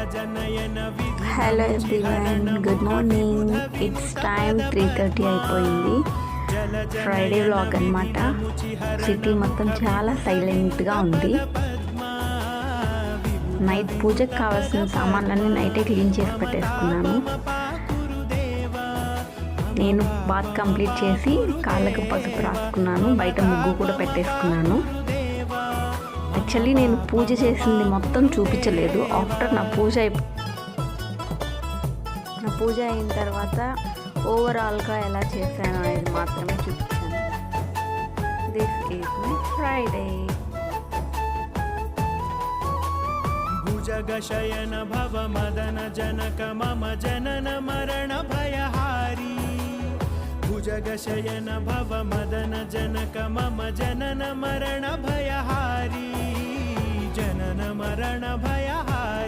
Hello everyone, good morning. It's time 3:30 అయిపోయింది. Friday vlog అనమాట. City మొత్తం చాలా సైలెంట్గా ఉంది. నైట్ పూజకు కావాల్సిన సామాన్లన్నీ నైటే క్లీన్ చేసి పెట్టేసుకున్నాను. నేను బాత్ కంప్లీట్ చేసి కాళ్ళకు పసుపు రాసుకున్నాను. బయట ముగ్గు కూడా పెట్టేసుకున్నాను. యాక్చువల్లీ నేను పూజ చేసింది మొత్తం చూపించలేదు. ఆఫ్టర్ నా పూజ అయిన తర్వాత ఓవరాల్గా ఎలా చేశాను అనేది మాత్రమే చూపించాను. This is my Friday. భుజగశయన భవ మదన జనక మమ జనన మరణ భయహారీ. భుజగశయన భవ మదన జనక మమ జనన మరణ భయహారీ. జనన మరణ భయహారీ.